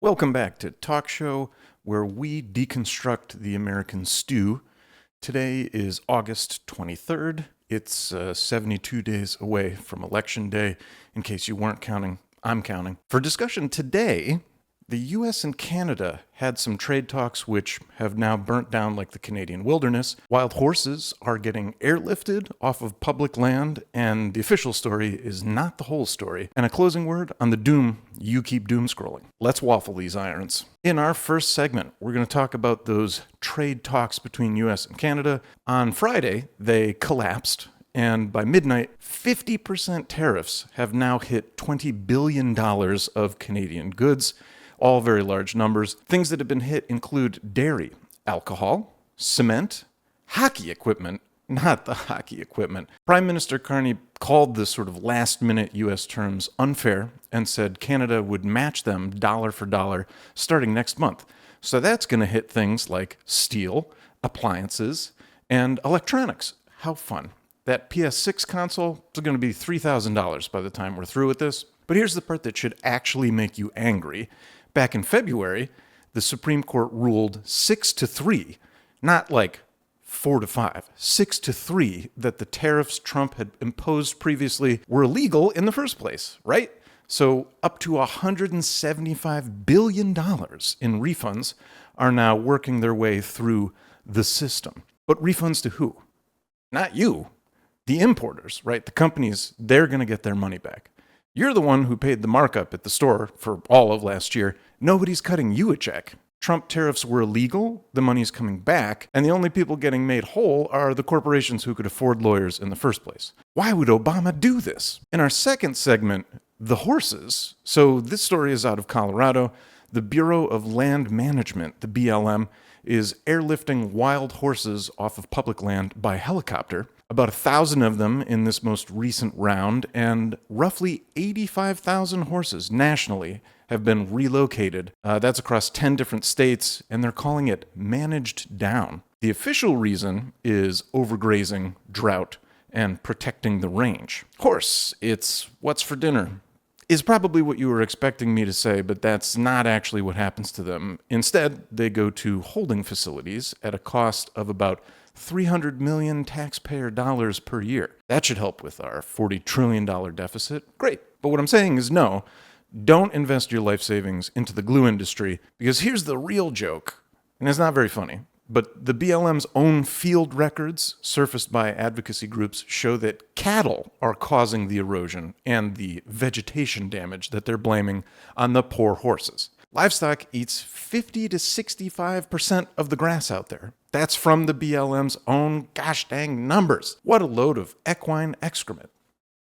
Welcome back to Talk Show, where we deconstruct the American stew. Today is August 23rd. It's 72 days away from Election Day. In case you weren't counting, I'm counting. For discussion today, the US and Canada had some trade talks which have now burnt down like the Canadian wilderness. Wild horses are getting airlifted off of public land, and the official story is not the whole story. And a closing word on the doom you keep doom scrolling. Let's waffle these irons. In our first segment, we're going to talk about those trade talks between US and Canada. On Friday, they collapsed. And by midnight, 50% tariffs have now hit $20 billion of Canadian goods. All very large numbers. Things that have been hit include dairy, alcohol, cement, hockey equipment, not the hockey equipment. Prime Minister Carney called this sort of last-minute U.S. terms unfair and said Canada would match them dollar for dollar starting next month. So that's going to hit things like steel, appliances, and electronics. How fun. That PS6 console is going to be $3,000 by the time we're through with this. But here's the part that should actually make you angry. Back in February, the Supreme Court ruled 6-3, not like 4-5, 6-3, that the tariffs Trump had imposed previously were illegal in the first place, right? So up to $175 billion in refunds are now working their way through the system. But refunds to who? Not you. The importers, right? The companies, they're going to get their money back. You're the one who paid the markup at the store for all of last year. Nobody's cutting you a check. Trump tariffs were illegal, the money's coming back, and the only people getting made whole are the corporations who could afford lawyers in the first place. Why would Obama do this? In our second segment, the horses. So this story is out of Colorado. The Bureau of Land Management, the BLM, is airlifting wild horses off of public land by helicopter. About 1,000 of them in this most recent round, and roughly 85,000 horses nationally have been relocated. That's across 10 different states, and they're calling it managed down. The official reason is overgrazing, drought, and protecting the range. Horse, it's what's for dinner, is probably what you were expecting me to say, but that's not actually what happens to them. Instead, they go to holding facilities at a cost of about $300 million taxpayer dollars per year. That should help with our $40 trillion deficit. Great. But what I'm saying is no, don't invest your life savings into the glue industry, because here's the real joke, and it's not very funny, but the BLM's own field records surfaced by advocacy groups show that cattle are causing the erosion and the vegetation damage that they're blaming on the poor horses. Livestock eats 50 to 65% of the grass out there. That's from the BLM's own gosh dang numbers. What a load of equine excrement.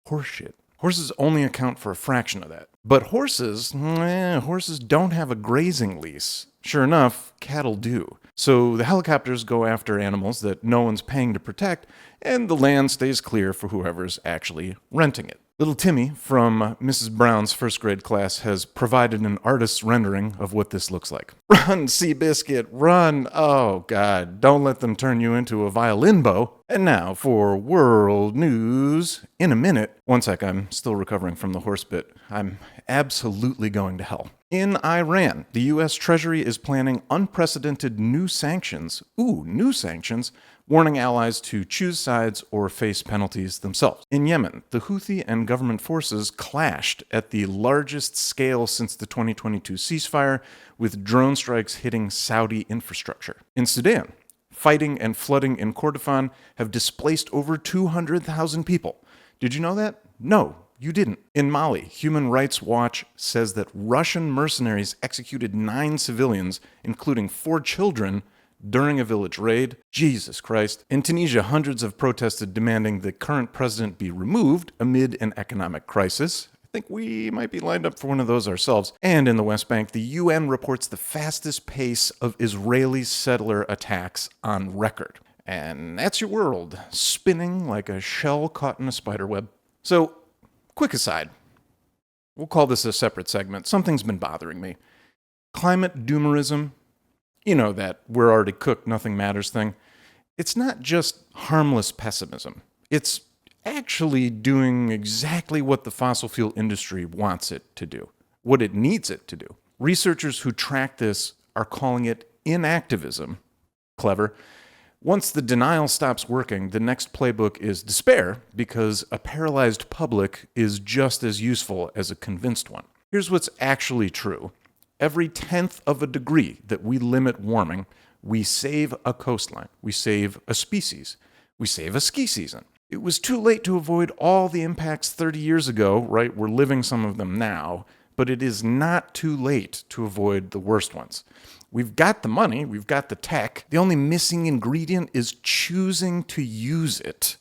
Horseshit. Horses only account for a fraction of that. But horses don't have a grazing lease. Sure enough, cattle do. So the helicopters go after animals that no one's paying to protect, and the land stays clear for whoever's actually renting it. Little Timmy from Mrs. Brown's first grade class has provided an artist's rendering of what this looks like. Run, Seabiscuit, run! Oh, God, don't let them turn you into a violin bow. And now for world news. In a minute, one sec, I'm still recovering from the horse bit. I'm absolutely going to hell. In Iran, the U.S. Treasury is planning unprecedented new sanctions. New sanctions, warning allies to choose sides or face penalties themselves. In Yemen, the Houthi and government forces clashed at the largest scale since the 2022 ceasefire, with drone strikes hitting Saudi infrastructure. In Sudan, fighting and flooding in Kordofan have displaced over 200,000 people. Did you know that? No, you didn't. In Mali, Human Rights Watch says that Russian mercenaries executed 9 civilians, including 4 children, during a village raid. Jesus Christ. In Tunisia, hundreds have protested demanding the current president be removed amid an economic crisis. I think we might be lined up for one of those ourselves. And in the West Bank, the UN reports the fastest pace of Israeli settler attacks on record. And that's your world, spinning like a shell caught in a spider web. So, quick aside. We'll call this a separate segment. Something's been bothering me. Climate doomerism. You know that we're already cooked, nothing matters thing. It's not just harmless pessimism. It's actually doing exactly what the fossil fuel industry wants it to do, what it needs it to do. Researchers who track this are calling it inactivism. Clever. Once the denial stops working, the next playbook is despair, because a paralyzed public is just as useful as a convinced one. Here's what's actually true. Every 1/10 of a degree that we limit warming, we save a coastline, we save a species, we save a ski season. It was too late to avoid all the impacts 30 years ago, right? We're living some of them now, but it is not too late to avoid the worst ones. We've got the money, we've got the tech. The only missing ingredient is choosing to use it.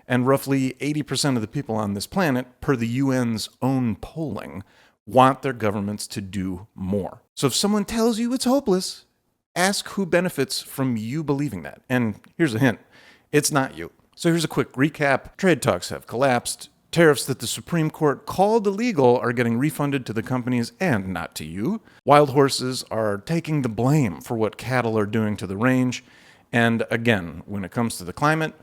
And roughly 80% of the people on this planet, per the UN's own polling, want their governments to do more. So if someone tells you it's hopeless, ask who benefits from you believing that. And here's a hint, it's not you. So here's a quick recap. Trade talks have collapsed. Tariffs that the Supreme Court called illegal are getting refunded to the companies and not to you. Wild horses are taking the blame for what cattle are doing to the range. And again, when it comes to the climate,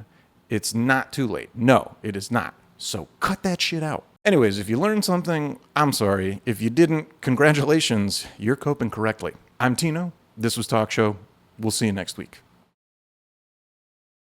it's not too late. No, it is not. So cut that shit out. Anyways, if you learned something, I'm sorry. If you didn't, congratulations, you're coping correctly. I'm Tino. This was Talk Show. We'll see you next week.